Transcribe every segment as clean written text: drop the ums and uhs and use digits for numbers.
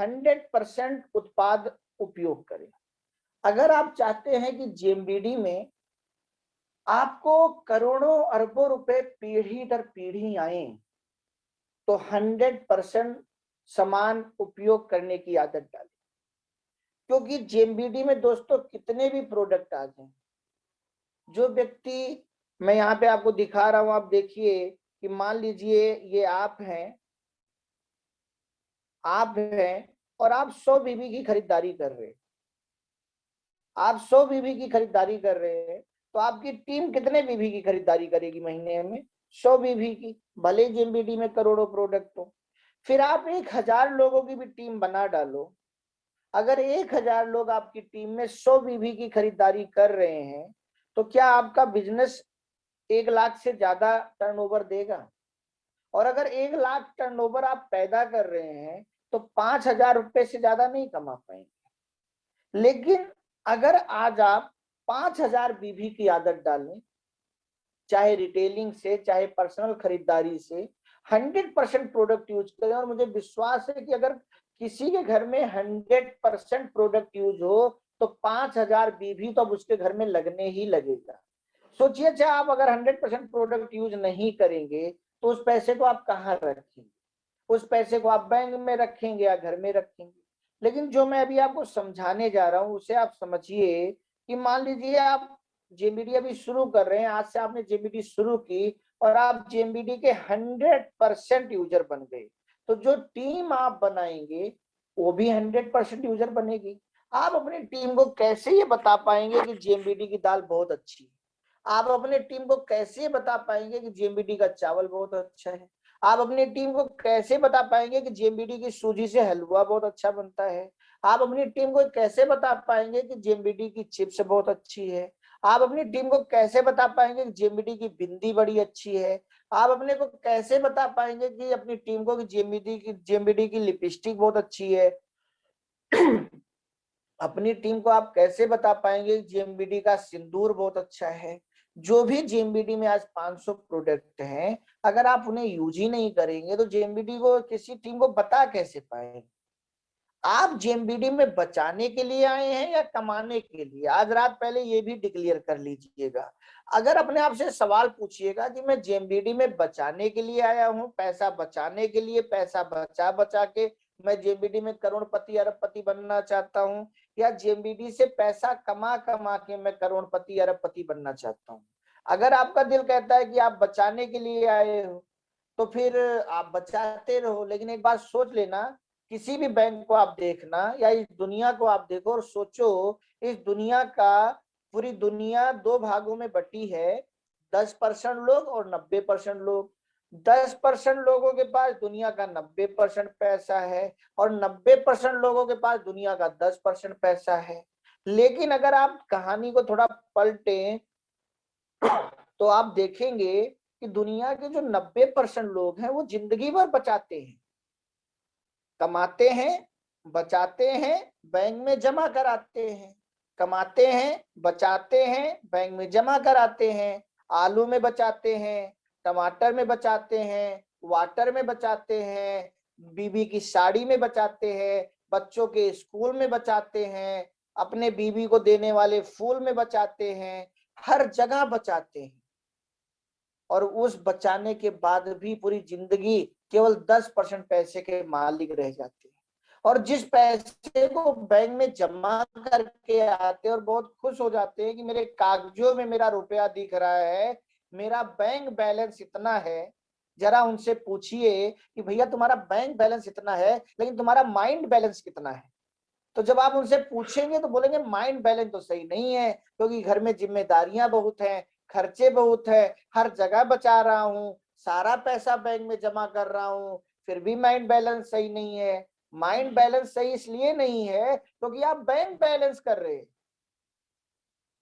100% उत्पाद उपयोग करें। अगर आप चाहते हैं कि जेएमबीडी में आपको करोड़ों अरबों रुपए पीढ़ी दर पीढ़ी आए, तो 100% समान उपयोग करने की आदत डालें। क्योंकि जेएमबीडी में दोस्तों कितने भी प्रोडक्ट आ जाएं, जो व्यक्ति, मैं यहाँ पे आपको दिखा रहा हूं, आप देखिए कि मान लीजिए ये आप हैं और आप 100 बीबी की खरीदारी कर रहे हैं, आप 100 बीबी की खरीदारी कर रहे हैं, तो आपकी टीम कितने बीबी की खरीदारी करेगी महीने में? 100 बीबी की, भले जेएमबीडी में करोड़ों प्रोडक्ट हो। फिर आप 1000 लोगों की भी टीम बना डालो, अगर 1000 लोग आपकी टीम में 100 बीबी की खरीदारी कर रहे हैं, तो क्या आपका बिजनेस 1 लाख से ज्यादा टर्नओवर देगा? और अगर 1 लाख टर्नओवर आप पैदा कर रहे हैं, तो 5000 रुपए से ज्यादा नहीं कमा पाएंगे। लेकिन अगर आज आप 5000 बीबी की आदत डालें, चाहे रिटेलिंग से चाहे पर्सनल खरीदारी से, 100% प्रोडक्ट यूज करें, और मुझे विश्वास है कि अगर किसी के घर में 100% प्रोडक्ट यूज हो, तो 5000 बीबी तो अब उसके घर में लगने ही लगेगा। सोचिए, अच्छा आप अगर 100% प्रोडक्ट यूज नहीं करेंगे, तो उस पैसे को आप कहाँ रखेंगे? उस पैसे को आप बैंक में रखेंगे या घर में रखेंगे? लेकिन जो मैं अभी आपको समझाने जा रहा हूं उसे आप समझिए कि मान लीजिए आप जेएमबीडी अभी शुरू कर रहे हैं, आज से आपने जेएमबीडी शुरू की और आप जेएमबीडी के 100% यूजर बन गए, तो जो टीम आप बनाएंगे वो भी 100% यूजर बनेगी। आप अपनी टीम को कैसे ये बता पाएंगे कि जेएमबीडी की दाल बहुत अच्छी है? आप अपने टीम को कैसे बता पाएंगे कि जेएमबीडी का चावल बहुत अच्छा है? आप अपनी टीम को कैसे बता पाएंगे कि जेएमबीडी की सूजी से हलवा बहुत अच्छा बनता है? आप अपनी टीम को कैसे बता पाएंगे कि जेएमबीडी की चिप्स बहुत अच्छी है? आप अपनी टीम को कैसे बता पाएंगे कि जेएमबीडी की बिंदी बड़ी अच्छी है? आप अपने को कैसे बता पाएंगे कि अपनी टीम को कि जेएमबीडी की लिपस्टिक बहुत अच्छी है? अपनी टीम को आप कैसे बता पाएंगे कि जेएमबीडी का सिंदूर बहुत अच्छा है? जो भी जेएमबीडी में आज 500 प्रोडक्ट हैं, अगर आप उन्हें यूज ही नहीं करेंगे, तो जेएमबीडी को किसी टीम को बता कैसे पाएंगे? आप जेएमबीडी में बचाने के लिए आए हैं या कमाने के लिए? आज रात पहले ये भी डिक्लेयर कर लीजिएगा। अगर अपने आप से सवाल पूछिएगा कि मैं जेएमबीडी में बचाने के लिए आया हूं, पैसा बचाने के लिए, पैसा बचा बचा के मैं जेएमबीडी में करोड़पति अरबपति बनना चाहता हूं, या जेएमबीडी से पैसा कमा कमा के मैं करोड़पति अरबपति बनना चाहता हूं? अगर आपका दिल कहता है कि आप बचाने के लिए आए हो, तो फिर आप बचाते रहो। लेकिन एक बात सोच लेना, किसी भी बैंक को आप देखना या इस दुनिया को आप देखो और सोचो, इस दुनिया का, पूरी दुनिया 2 भागों में बटी है, 10% लोग और 90% लोग। 10% लोगों के पास दुनिया का 90% पैसा है और 90% लोगों के पास दुनिया का 10% पैसा है। लेकिन अगर आप कहानी को थोड़ा पलटें, तो आप देखेंगे कि दुनिया के जो 90% लोग हैं वो जिंदगी भर बचाते हैं, कमाते हैं, बचाते हैं, बैंक में जमा कराते हैं, कमाते हैं, बचाते हैं, बैंक में जमा कराते हैं, आलू में बचाते हैं, टमाटर में बचाते हैं, वाटर में बचाते हैं, बीबी की साड़ी में बचाते हैं, बच्चों के स्कूल में बचाते हैं, अपने बीबी को देने वाले फूल में बचाते हैं, हर जगह बचाते हैं। और उस बचाने के बाद भी पूरी जिंदगी केवल 10% पैसे के मालिक रह जाते हैं, और जिस पैसे को बैंक में जमा करके आते हैं और बहुत खुश हो जाते हैं कि मेरे कागजों में मेरा रुपया दिख रहा है, मेरा बैंक बैलेंस इतना है। जरा उनसे पूछिए कि भैया तुम्हारा बैंक बैलेंस इतना है, लेकिन तुम्हारा माइंड बैलेंस कितना है? तो जब आप उनसे पूछेंगे तो बोलेंगे माइंड बैलेंस तो सही नहीं है, क्योंकि घर में जिम्मेदारियां बहुत हैं, खर्चे बहुत है, हर जगह बचा रहा हूँ, सारा पैसा बैंक में जमा कर रहा हूँ, फिर भी माइंड बैलेंस सही नहीं है। माइंड बैलेंस सही इसलिए नहीं है क्योंकि आप बैंक बैलेंस कर रहे हैं।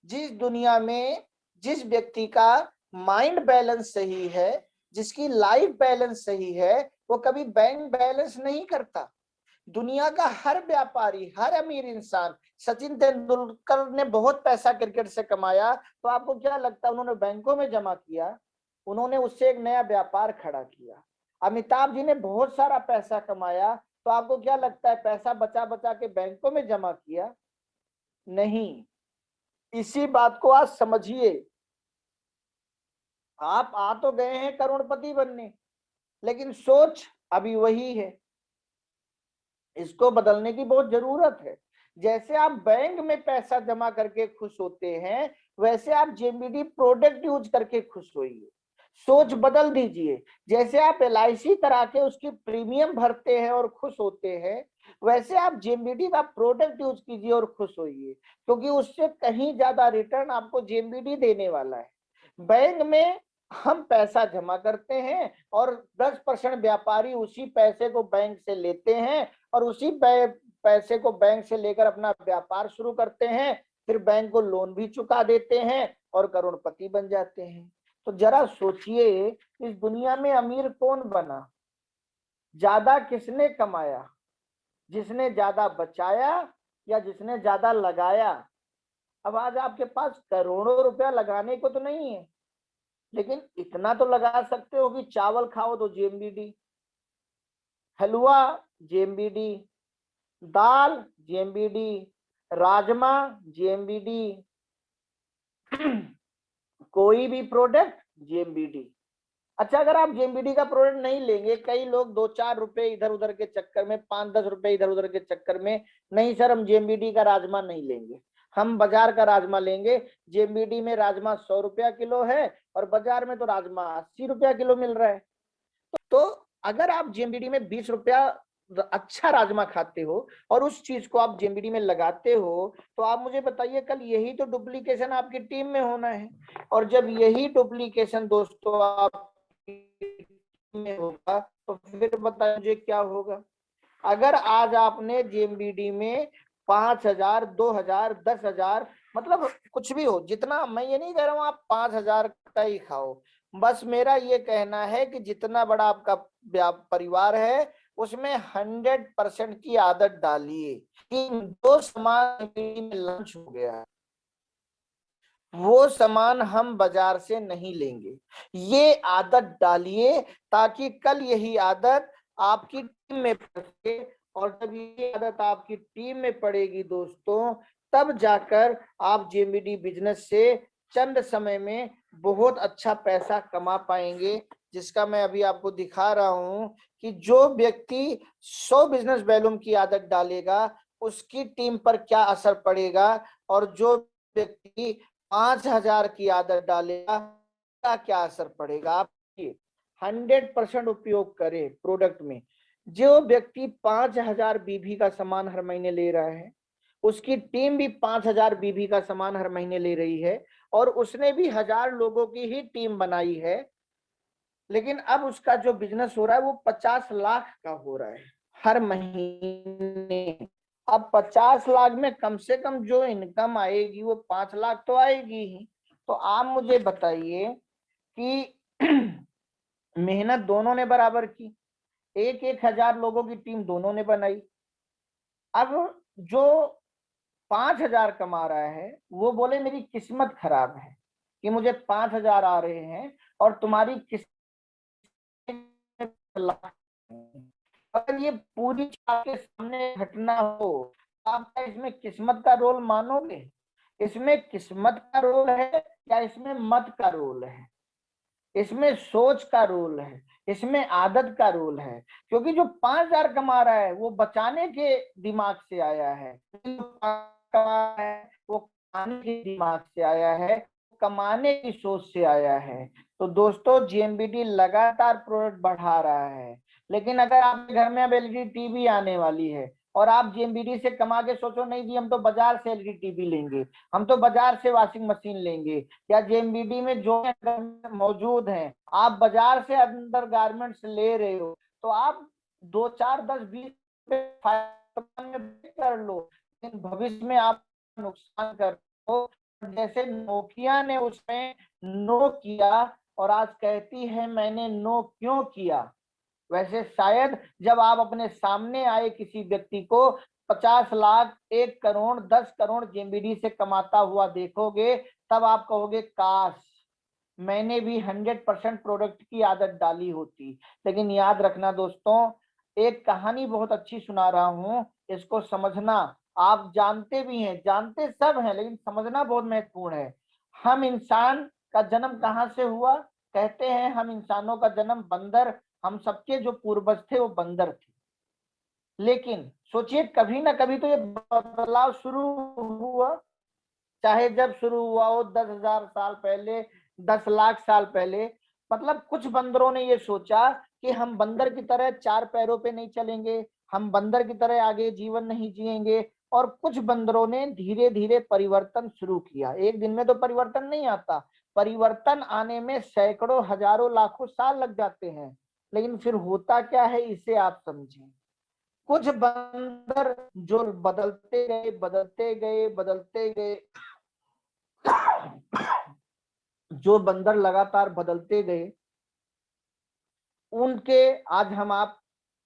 जिस दुनिया में जिस व्यक्ति का माइंड बैलेंस सही है, जिसकी लाइफ बैलेंस सही है, वो कभी बैंक बैलेंस नहीं करता। दुनिया का हर व्यापारी, हर अमीर इंसान, सचिन तेंदुलकर ने बहुत पैसा क्रिकेट से कमाया, तो आपको क्या लगता है उन्होंने बैंकों में जमा किया? उन्होंने उससे एक नया व्यापार खड़ा किया। अमिताभ जी ने बहुत सारा पैसा कमाया, तो आपको क्या लगता है पैसा बचा बचा के बैंकों में जमा किया? नहीं। इसी बात को आज समझिए। आप आ तो गए हैं करोड़पति बनने, लेकिन सोच अभी वही है। इसको बदलने की बहुत जरूरत है। जैसे आप बैंक में पैसा जमा करके खुश होते हैं, वैसे आप जेएमबीडी प्रोडक्ट यूज करके खुश होइए। सोच बदल दीजिए। जैसे आप LIC करा के उसकी प्रीमियम भरते हैं और खुश होते हैं, वैसे आप जेएमबीडी का प्रोडक्ट यूज कीजिए और खुश होइए, क्योंकि उससे कहीं ज्यादा रिटर्न आपको जेएमबीडी देने वाला है। बैंक में हम पैसा जमा करते हैं और 10% व्यापारी उसी पैसे को बैंक से लेते हैं और उसी पैसे को बैंक से लेकर अपना व्यापार शुरू करते हैं, फिर बैंक को लोन भी चुका देते हैं और करोड़पति बन जाते हैं। तो जरा सोचिए, इस दुनिया में अमीर कौन बना? ज्यादा किसने कमाया? जिसने ज्यादा बचाया या जिसने ज्यादा लगाया? अब आज आपके पास करोड़ों रुपया लगाने को तो नहीं है, लेकिन इतना तो लगा सकते हो कि चावल खाओ तो जेएमबीडी, हलवा जेएमबीडी, दाल जेएमबीडी, राजमा जेएमबीडी, कोई भी प्रोडक्ट जेएमबीडी। अच्छा, अगर आप जेएमबीडी का प्रोडक्ट नहीं लेंगे, कई लोग 2-4 रुपए इधर उधर के चक्कर में, 5-10 रुपए इधर उधर के चक्कर में, नहीं सर हम जेएमबीडी का राजमा नहीं लेंगे, हम बाजार का राजमा लेंगे। जेएमबीडी में राजमा 100 रुपया किलो है और बाजार में तो राजमा 80 रुपया किलो मिल रहा है। तो अगर आप जेएमबीडी में 20 रुपया अच्छा राजमा खाते हो और उस चीज को आप जेएमबीडी में लगाते हो, तो आप मुझे बताइए, कल यही तो डुप्लीकेशन आपकी टीम में होना है। और जब यही डुप्लीकेशन दोस्तों आपकी टीम में होगा, तो फिर बताइए मुझे क्या होगा। अगर आज आपने जेएमबीडी में 5,000, 2,000, 10,000, मतलब कुछ भी हो, जितना, मैं ये नहीं कह रहा हूं आप 5,000 का ही खाओ, बस मेरा ये कहना है कि जितना बड़ा आपका परिवार है उसमें 100% की आदत डालिए कि जो सामान में लॉन्च हो गया वो सामान हम बाजार से नहीं लेंगे, ये आदत डालिए, ताकि कल यही आदत आपकी टीम में पड़े। और जब ये आदत आपकी टीम में पड़ेगी दोस्तों, तब जाकर आप जेएमबीडी बिजनेस से चंद समय में बहुत अच्छा पैसा कमा पाएंगे। जिसका मैं अभी आपको दिखा रहा हूं कि जो व्यक्ति 100 बिजनेस वॉल्यूम की आदत डालेगा उसकी टीम पर क्या असर पड़ेगा, और जो व्यक्ति 5,000 की आदत डालेगा क्या क्या असर पड़ेगा। आप 100% उपयोग करें प्रोडक्ट में। जो व्यक्ति 5,000 बीबी का सामान हर महीने ले रहा है, उसकी टीम भी 5,000 बीबी का सामान हर महीने ले रही है, और उसने भी 1,000 लोगों की ही टीम बनाई है, लेकिन अब उसका जो बिजनेस हो रहा है वो 50 लाख का हो रहा है हर महीने। अब 50 लाख में कम से कम जो इनकम आएगी वो 5 लाख तो आएगी ही। तो आप मुझे बताइए कि मेहनत दोनों ने बराबर की, 1,000 लोगों की टीम दोनों ने बनाई। अब जो 5,000 कमा रहा है वो बोले मेरी किस्मत खराब है कि मुझे 5,000 आ रहे हैं और तुम्हारी किस्मत, अगर ये पूरी आपके सामने घटना हो, आप इसमें किस्मत का रोल मानोगे? इसमें किस्मत का रोल है या इसमें मत का रोल है? इसमें सोच का रोल है, इसमें आदत का रोल है। क्योंकि जो 5,000 कमा रहा है वो बचाने के दिमाग से आया है, वो कमाने के दिमाग से आया है, कमाने की सोच से आया है। तो दोस्तों जेएमबीडी लगातार प्रोडक्ट बढ़ा रहा है, लेकिन अगर आपके घर में अब एलईडी टीवी आने वाली है और आप जेएमबीडी से कमा के सोचो नहीं जी हम तो बाजार से एलईडी टीवी लेंगे, हम तो बाजार से वॉशिंग मशीन लेंगे, या जेएमबीडी में जो मौजूद हैं आप बाजार से अंडर गारमेंट्स ले रहे हो, तो आप 2, 4, 10, 20 कर लो, लेकिन भविष्य में आप नुकसान कर हो। जैसे नोकिया ने उसमें नो किया और आज कहती है मैंने नो क्यों किया, वैसे शायद जब आप अपने सामने आए किसी व्यक्ति को 50 लाख, 1 करोड़, 10 करोड़ जेएमबीडी से कमाता हुआ देखोगे, तब आप कहोगे काश मैंने भी 100% प्रोडक्ट की आदत डाली होती। लेकिन याद रखना दोस्तों, एक कहानी बहुत अच्छी सुना रहा हूं, इसको समझना। आप जानते भी हैं, जानते सब हैं, लेकिन समझना बहुत महत्वपूर्ण है। हम इंसान का जन्म कहाँ से हुआ? कहते हैं हम इंसानों का जन्म बंदर, हम सबके जो पूर्वज थे वो बंदर थे। लेकिन सोचिए, कभी ना कभी तो ये बदलाव शुरू हुआ। चाहे जब शुरू हुआ हो, 10,000 साल पहले, 10 लाख साल पहले, मतलब कुछ बंदरों ने ये सोचा कि हम बंदर की तरह 4 पैरों पे नहीं चलेंगे, हम बंदर की तरह आगे जीवन नहीं जिएंगे। और कुछ बंदरों ने धीरे धीरे परिवर्तन शुरू किया। एक दिन में तो परिवर्तन नहीं आता, परिवर्तन आने में सैकड़ों, हजारों, लाखों साल लग जाते हैं। लेकिन फिर होता क्या है, इसे आप समझें। कुछ बंदर जो बदलते गए, बदलते गए, बदलते गए, जो बंदर लगातार बदलते गए, उनके आज हम आप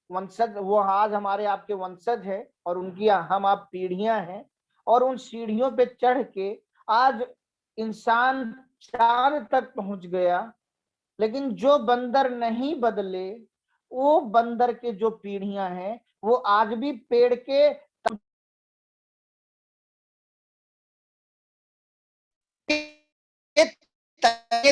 वंशज, वो आज हमारे आपके वंशज है, और उनकी हम आप पीढ़ियां हैं। और उन सीढ़ियों पे चढ़ के आज इंसान चांद तक पहुंच गया। लेकिन जो बंदर नहीं बदले, वो बंदर के जो पीढ़ियां हैं, वो आज भी पेड़ के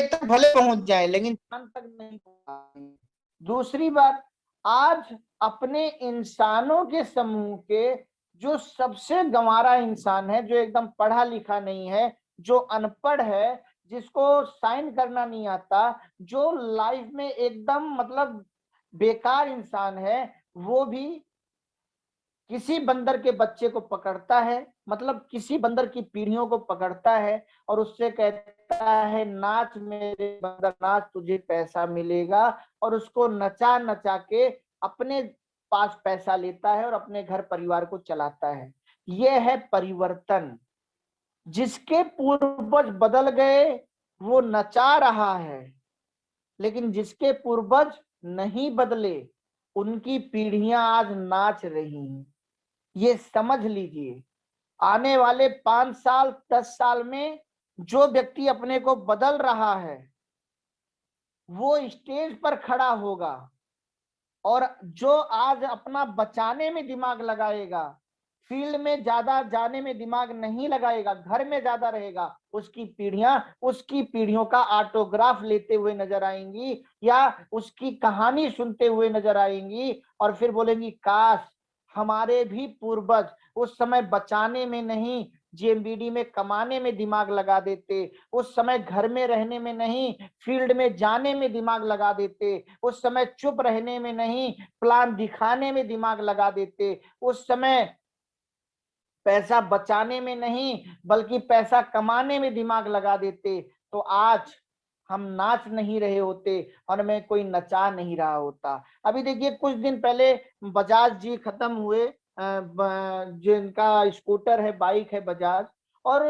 तक भले पहुंच जाए, लेकिन चांद तक नहीं पहुंच। दूसरी बात, आज अपने इंसानों के समूह के जो सबसे गंवारा इंसान है, जो एकदम पढ़ा लिखा नहीं है, जो अनपढ़ है, जिसको साइन करना नहीं आता, जो लाइफ में एकदम मतलब बेकार इंसान है, वो भी किसी बंदर के बच्चे को पकड़ता है, मतलब किसी बंदर की पीढ़ियों को पकड़ता है, और उससे कहता है नाच मेरे बंदर नाच, तुझे पैसा मिलेगा। और उसको नचा नचा के अपने पास पैसा लेता है और अपने घर परिवार को चलाता है। यह है परिवर्तन। जिसके पूर्वज बदल गए वो नचा रहा है, लेकिन जिसके पूर्वज नहीं बदले, उनकी पीढ़ियां आज नाच रही हैं। ये समझ लीजिए, आने वाले 5 साल, 10 साल में जो व्यक्ति अपने को बदल रहा है, वो स्टेज पर खड़ा होगा। और जो आज अपना बचाने में दिमाग लगाएगा, फील्ड में ज्यादा जाने में दिमाग नहीं लगाएगा, घर में ज्यादा रहेगा, उसकी पीढ़ियां, उसकी पीढ़ियों का ऑटोग्राफ लेते हुए नजर आएंगी, या उसकी कहानी सुनते हुए नजर आएंगी। और फिर बोलेंगी काश हमारे भी पूर्वज उस समय बचाने में नहीं, जेएमबीडी में कमाने में दिमाग लगा देते, उस समय घर में रहने में नहीं, फील्ड में जाने में दिमाग लगा देते, उस समय चुप रहने में नहीं, प्लान दिखाने में दिमाग लगा देते, उस समय पैसा बचाने में नहीं, बल्कि पैसा कमाने में दिमाग लगा देते, तो आज हम नाच नहीं रहे होते और मैं कोई नचा नहीं रहा होता। अभी देखिए, कुछ दिन पहले बजाज जी खत्म हुए, जिनका स्कूटर है, बाइक है बजाज। और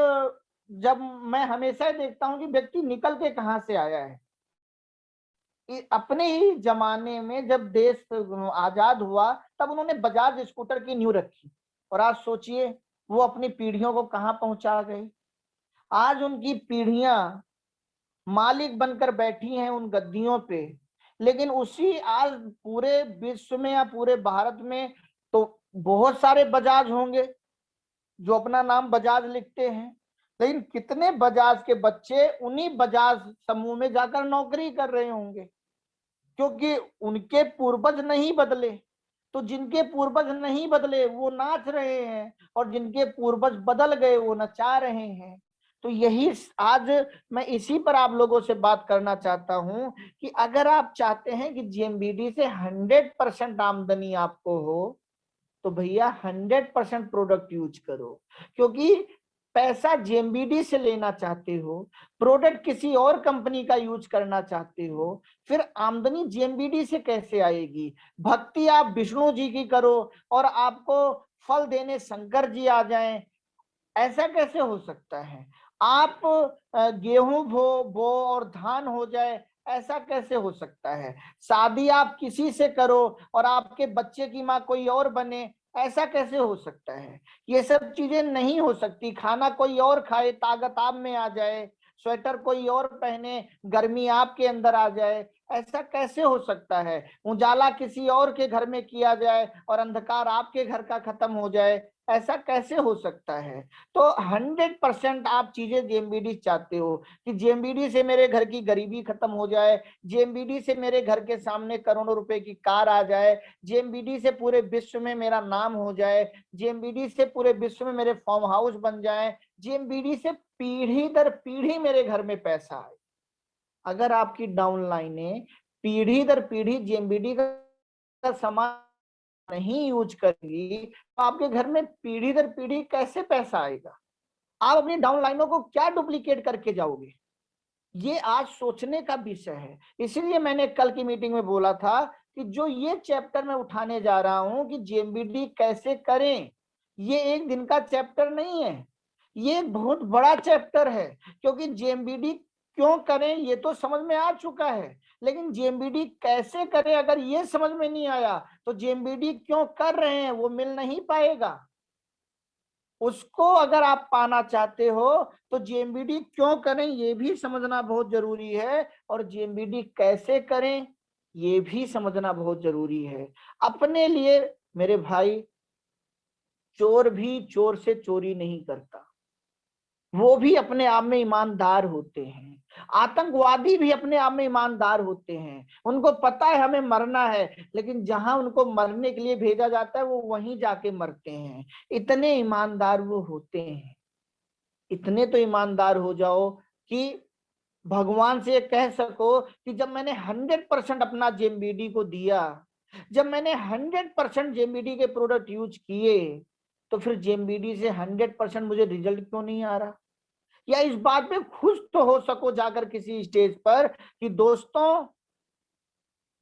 जब मैं हमेशा देखता हूँ कि व्यक्ति निकल के कहाँ से आया है। अपने ही जमाने में जब देश आजाद हुआ, तब उन्होंने बजाज स्कूटर की नींव रखी, और आज सोचिए वो अपनी पीढ़ियों को कहां पहुंचा गए। आज उनकी पीढ़ियां मालिक बनकर बैठी हैं उन गद्दियों पे। लेकिन उसी आज पूरे विश्व में या पूरे भारत में तो बहुत सारे बजाज होंगे जो अपना नाम बजाज लिखते हैं, लेकिन कितने बजाज के बच्चे उन्हीं बजाज समूह में जाकर नौकरी कर रहे होंगे, क्योंकि उनके पूर्वज नहीं बदले। तो जिनके पूर्वज नहीं बदले वो नाच रहे हैं, और जिनके पूर्वज बदल गए वो नचा रहे हैं। तो यही आज मैं इसी पर आप लोगों से बात करना चाहता हूं कि अगर आप चाहते हैं कि जेएमबीडी से 100% आमदनी आपको हो, तो भैया 100% प्रोडक्ट यूज करो। क्योंकि पैसा जेएमबीडी से लेना चाहते हो, प्रोडक्ट किसी और कंपनी का यूज करना चाहते हो, फिर आमदनी जेएमबीडी से कैसे आएगी? भक्ति आप विष्णु जी की करो और आपको फल देने शंकर जी आ जाएं, ऐसा कैसे हो सकता है? आप गेहूं बो और धान हो जाए, ऐसा कैसे हो सकता है? शादी आप किसी से करो और आपके बच्चे की माँ कोई और बने, ऐसा कैसे हो सकता है? ये सब चीजें नहीं हो सकती। खाना कोई और खाए, ताकत आप में आ जाए, स्वेटर कोई और पहने, गर्मी आपके अंदर आ जाए, ऐसा कैसे हो सकता है? उजाला किसी और के घर में किया जाए और अंधकार आपके घर का खत्म हो जाए, ऐसा कैसे हो सकता है? तो 100% आप चीजें जेएमबीडी चाहते हो कि जेएमबीडी से मेरे घर की गरीबी खत्म हो जाए, जेएमबीडी से मेरे घर के सामने करोड़ों रुपए की कार आ जाए, जेएमबीडी से पूरे विश्व में मेरा नाम हो जाए, जेएमबीडी से पूरे विश्व में मेरे फार्म हाउस बन जाए, जेएमबीडी से पीढ़ी दर पीढ़ी मेरे घर में पैसा आए। अगर आपकी डाउनलाइनें पीढ़ी दर पीढ़ी जेएमबीडी का सामान नहीं यूज करेंगी तो आपके घर में पीढ़ी दर पीढ़ी कैसे पैसा आएगा? आप अपनी डाउनलाइनों को क्या डुप्लीकेट करके जाओगे? ये आज सोचने का विषय है। इसीलिए मैंने कल की मीटिंग में बोला था कि जो ये चैप्टर मैं उठाने जा रहा हूं कि जेएमबीडी कैसे करें, ये एक दिन का चैप्टर नहीं है, ये एक बहुत बड़ा चैप्टर है। क्योंकि जेएमबीडी क्यों करें ये तो समझ में आ चुका है, लेकिन जेएमबीडी कैसे करें अगर ये समझ में नहीं आया तो जेएमबीडी क्यों कर रहे हैं वो मिल नहीं पाएगा। उसको अगर आप पाना चाहते हो तो जेएमबीडी क्यों करें ये भी समझना बहुत जरूरी है, और जेएमबीडी कैसे करें ये भी समझना बहुत जरूरी है अपने लिए। मेरे भाई, चोर भी चोर से चोरी नहीं करता, वो भी अपने आप में ईमानदार होते हैं। आतंकवादी भी अपने आप में ईमानदार होते हैं, उनको पता है हमें मरना है, लेकिन जहां उनको मरने के लिए भेजा जाता है वो वहीं जाके मरते हैं। इतने ईमानदार वो होते हैं। इतने तो ईमानदार हो जाओ कि भगवान से कह सको कि जब मैंने 100% अपना जेएमबीडी को दिया, जब मैंने 100% जेएमबीडी के प्रोडक्ट यूज किए, तो फिर जेएमबीडी से 100% मुझे रिजल्ट क्यों नहीं आ रहा? या इस बात पे खुश तो हो सको जाकर किसी स्टेज पर कि दोस्तों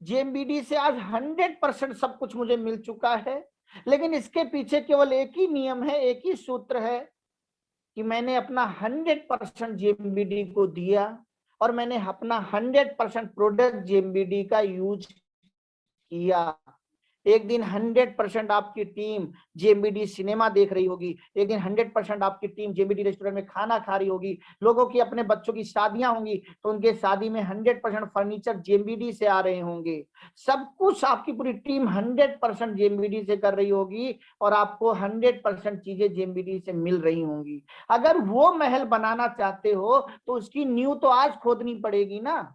जेएमबीडी से आज 100% सब कुछ मुझे मिल चुका है, लेकिन इसके पीछे केवल एक ही नियम है, एक ही सूत्र है कि मैंने अपना 100% जेएमबीडी को दिया और मैंने अपना 100% प्रोडक्ट जेएमबीडी का यूज किया। एक दिन 100% आपकी टीम जेएमबीडी सिनेमा देख रही होगी, एक दिन 100% आपकी टीम जेएमबीडी रेस्टोरेंट में खाना खा रही होगी, लोगों की अपने बच्चों की शादियां होंगी तो उनके शादी में 100% फर्नीचर जेएमबीडी से आ रहे होंगे। सब कुछ आपकी पूरी टीम 100% जेएमबीडी से कर रही होगी और आपको 100% चीजें जेएमबीडी से मिल रही होंगी। अगर वो महल बनाना चाहते हो तो उसकी नींव तो आज खोदनी पड़ेगी ना।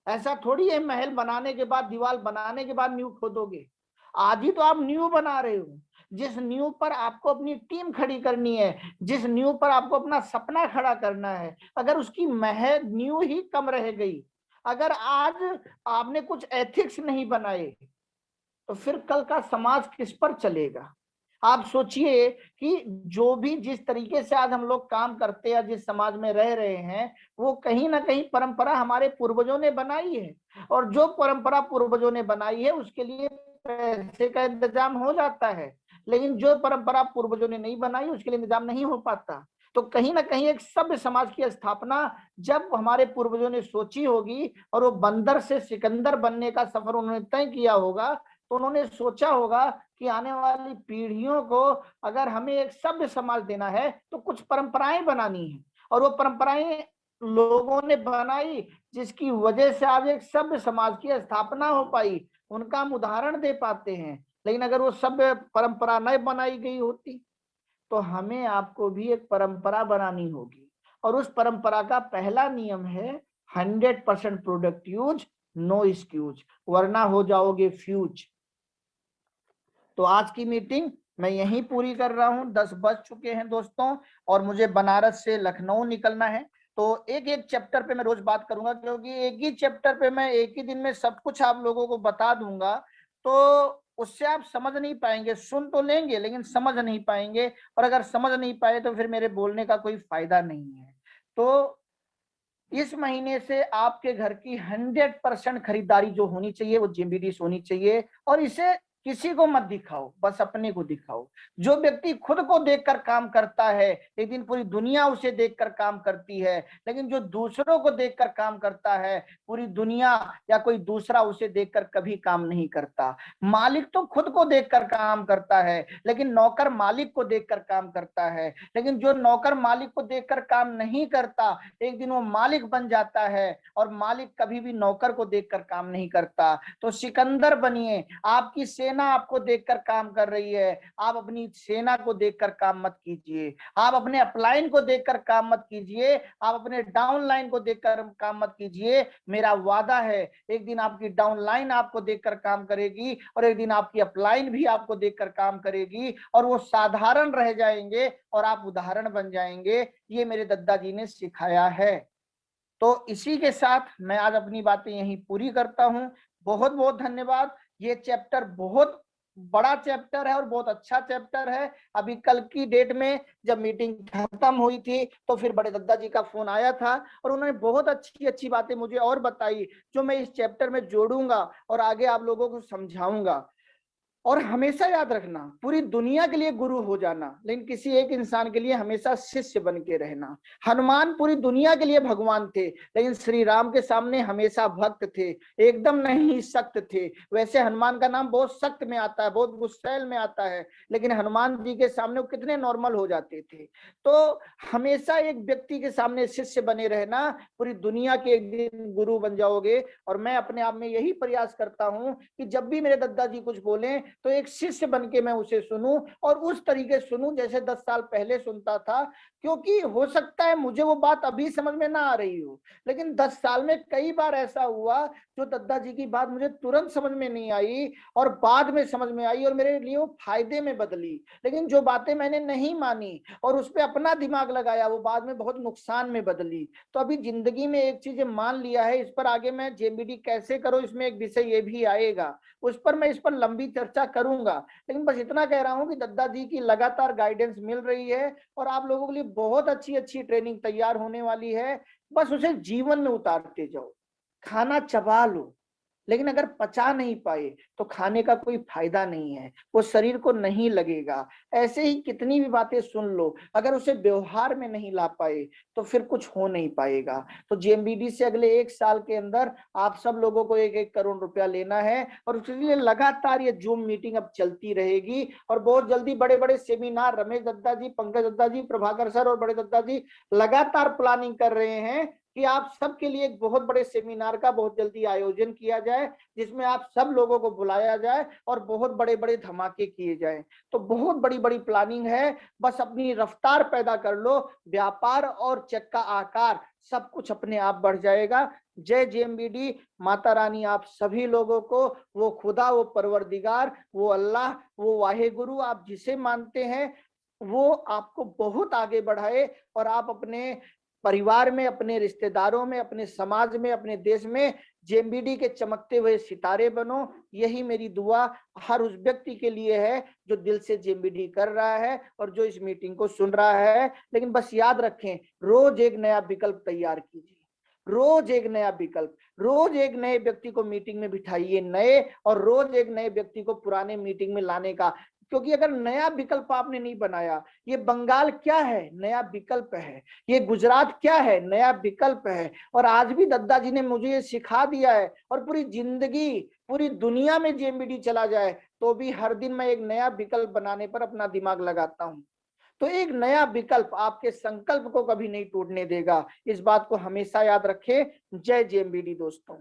ऐसा थोड़ी है महल बनाने के बाद, दीवार बनाने के बाद नींव खोदोगे। आज ही तो आप नींव बना रहे हो, जिस नींव पर आपको अपनी टीम खड़ी करनी है, जिस नींव पर आपको अपना सपना खड़ा करना है, अगर उसकी महल नींव ही कम रह गई, अगर आज आपने कुछ एथिक्स नहीं बनाए, तो फिर कल का समाज किस पर चलेगा? आप सोचिए कि जो भी जिस तरीके से आज हम लोग काम करते हैं, जिस समाज में रह रहे हैं, वो कहीं ना कहीं परंपरा हमारे पूर्वजों ने बनाई है, और जो परंपरा पूर्वजों ने बनाई है उसके लिए पैसे का इंतजाम हो जाता है, लेकिन जो परंपरा पूर्वजों ने नहीं बनाई उसके लिए इंतजाम नहीं हो पाता। तो कहीं ना कहीं एक सभ्य समाज की स्थापना जब हमारे पूर्वजों ने सोची होगी और वो बंदर से सिकंदर बनने का सफर उन्होंने तय किया होगा, तो उन्होंने सोचा होगा कि आने वाली पीढ़ियों को अगर हमें एक सभ्य समाज देना है तो कुछ परंपराएं बनानी है, और वो परंपराएं लोगों ने बनाई जिसकी वजह से आज एक सभ्य समाज की स्थापना हो पाई। उनका हम उदाहरण दे पाते हैं। लेकिन अगर वो सभ्य परंपरा न बनाई गई होती तो हमें आपको भी एक परंपरा बनानी होगी, और उस परंपरा का पहला नियम है 100% प्रोडक्ट यूज, नो एक्सक्यूज, वरना हो जाओगे फ्यूज। तो आज की मीटिंग मैं यहीं पूरी कर रहा हूं, 10 बज चुके हैं दोस्तों, और मुझे बनारस से लखनऊ निकलना है। तो एक एक चैप्टर पे मैं रोज बात करूंगा, क्योंकि एक ही चैप्टर पे मैं एक ही दिन में सब कुछ आप लोगों को बता दूंगा, तो उससे आप समझ नहीं पाएंगे। सुन तो लेंगे लेकिन समझ नहीं पाएंगे, और अगर समझ नहीं पाए तो फिर मेरे बोलने का कोई फायदा नहीं है। तो इस महीने से आपके घर की 100% खरीदारी जो होनी चाहिए वो जेएमबीडी होनी चाहिए, और इसे किसी को मत दिखाओ, बस अपने को दिखाओ। जो व्यक्ति खुद को देखकर काम करता है एक दिन पूरी दुनिया उसे देखकर काम करती है, लेकिन जो दूसरों को देखकर काम करता है पूरी दुनिया या कोई दूसरा उसे देखकर कभी काम नहीं करता। मालिक तो खुद को देखकर काम करता है, लेकिन नौकर मालिक को देखकर काम करता है। लेकिन जो नौकर मालिक को देखकर काम नहीं करता एक दिन वो मालिक बन जाता है, और मालिक कभी भी नौकर को देखकर काम नहीं करता। तो सिकंदर बनिए, आपकी सेना आपको देखकर काम कर रही है, आप अपनी सेना को देखकर काम मत कीजिए, आप अपने अपलाइन को देखकर काम मत कीजिए, आप अपने डाउन लाइन को देखकर काम मत कीजिए। मेरा वादा है एक दिन आपकी डाउन लाइन आपको देखकर काम करेगी, और एक दिन आपकी अपलाइन भी आपको देखकर काम करेगी, और वो साधारण रह जाएंगे और आप उदाहरण बन जाएंगे। ये मेरे दादाजी ने सिखाया है। तो इसी के साथ मैं आज अपनी बातें यहीं पूरी करता हूं। बहुत बहुत धन्यवाद। ये चैप्टर बहुत बड़ा चैप्टर है और बहुत अच्छा चैप्टर है। अभी कल की डेट में जब मीटिंग खत्म हुई थी तो फिर बड़े दादाजी का फोन आया था, और उन्होंने बहुत अच्छी अच्छी बातें मुझे और बताई, जो मैं इस चैप्टर में जोड़ूंगा और आगे आप लोगों को समझाऊंगा। और हमेशा याद रखना, पूरी दुनिया के लिए गुरु हो जाना, लेकिन किसी एक इंसान के लिए हमेशा शिष्य बन के रहना। हनुमान पूरी दुनिया के लिए भगवान थे, लेकिन श्री राम के सामने हमेशा भक्त थे, एकदम नहीं सख्त थे। वैसे हनुमान का नाम बहुत सख्त में आता है, बहुत गुस्सैल में आता है, लेकिन हनुमान जी के सामने वो कितने नॉर्मल हो जाते थे। तो हमेशा एक व्यक्ति के सामने शिष्य बने रहना, पूरी दुनिया के एक दिन गुरु बन जाओगे। और मैं अपने आप में यही प्रयास करता हूं कि जब भी मेरे दादाजी कुछ बोले तो एक शिष्य बन के मैं उसे सुनूं, और उस तरीके सुनूं जैसे 10 साल पहले सुनता था। क्योंकि हो सकता है मुझे वो बात अभी समझ में ना आ रही हो, लेकिन 10 साल में कई बार ऐसा हुआ जो दादाजी की बात मुझे तुरंत समझ में नहीं आई और बाद में समझ में आई, और मेरे लिए वो फायदे में बदली। लेकिन जो बातें मैंने नहीं मानी और उस पर अपना दिमाग लगाया वो बाद में बहुत नुकसान में बदली। तो अभी जिंदगी में एक चीज मान लिया है, इस पर आगे मैं जेएमबीडी कैसे करूं, इसमें एक विषय ये भी आएगा, उस पर मैं इस पर लंबी चर्चा करूंगा। लेकिन बस इतना कह रहा हूं कि दादाजी की लगातार गाइडेंस मिल रही है और आप लोगों के लिए बहुत अच्छी अच्छी ट्रेनिंग तैयार होने वाली है। बस उसे जीवन में उतारते जाओ। खाना चबा लो, लेकिन अगर पचा नहीं पाए तो खाने का कोई फायदा नहीं है, वो शरीर को नहीं लगेगा। ऐसे ही कितनी भी बातें सुन लो, अगर उसे व्यवहार में नहीं ला पाए तो फिर कुछ हो नहीं पाएगा। तो जेएमबीडी से अगले 1 साल के अंदर आप सब लोगों को 1-1 करोड़ रुपया लेना है, और उसके लिए लगातार ये जूम मीटिंग अब चलती रहेगी। और बहुत जल्दी बड़े बड़े सेमिनार रमेश दत्ता जी, पंकज दत्ता जी, प्रभाकर सर और बड़े दत्ता जी लगातार प्लानिंग कर रहे हैं कि आप सबके लिए एक बहुत बड़े सेमिनार का बहुत जल्दी आयोजन किया जाए, जिसमें आप सब लोगों को बुलाया जाए और बहुत बड़े बड़े धमाके किए जाएं। तो बहुत बड़ी बड़ी प्लानिंग है, बस अपनी रफ्तार पैदा कर लो, व्यापार और चेक का आकार सब कुछ अपने आप बढ़ जाएगा। जय जेएमबीडी। माता रानी आप सभी लोगों को, वो खुदा, वो परवरदिगार, वो अल्लाह, वो वाहे गुरु, आप जिसे मानते हैं वो आपको बहुत आगे बढ़ाए, और आप अपने परिवार में, अपने रिश्तेदारों में, अपने समाज में, अपने देश में जेएमबीडी के चमकते हुए सितारे बनो। यही मेरी दुआ हर उस व्यक्ति के लिए है जो दिल से जेएमबीडी कर रहा है और जो इस मीटिंग को सुन रहा है। लेकिन बस याद रखें, रोज एक नया विकल्प तैयार कीजिए, रोज एक नया विकल्प, रोज एक नए व्यक्ति को मीटिंग में बिठाइए नए, और रोज एक नए व्यक्ति को पुराने मीटिंग में लाने का। क्योंकि अगर नया विकल्प आपने नहीं बनाया, ये बंगाल क्या है, नया विकल्प है, ये गुजरात क्या है, नया विकल्प है। और आज भी दादाजी ने मुझे ये सिखा दिया है, और पूरी जिंदगी पूरी दुनिया में जेएमबीडी चला जाए तो भी हर दिन मैं एक नया विकल्प बनाने पर अपना दिमाग लगाता हूँ। तो एक नया विकल्प आपके संकल्प को कभी नहीं टूटने देगा, इस बात को हमेशा याद रखें। जय जेएमबीडी दोस्तों।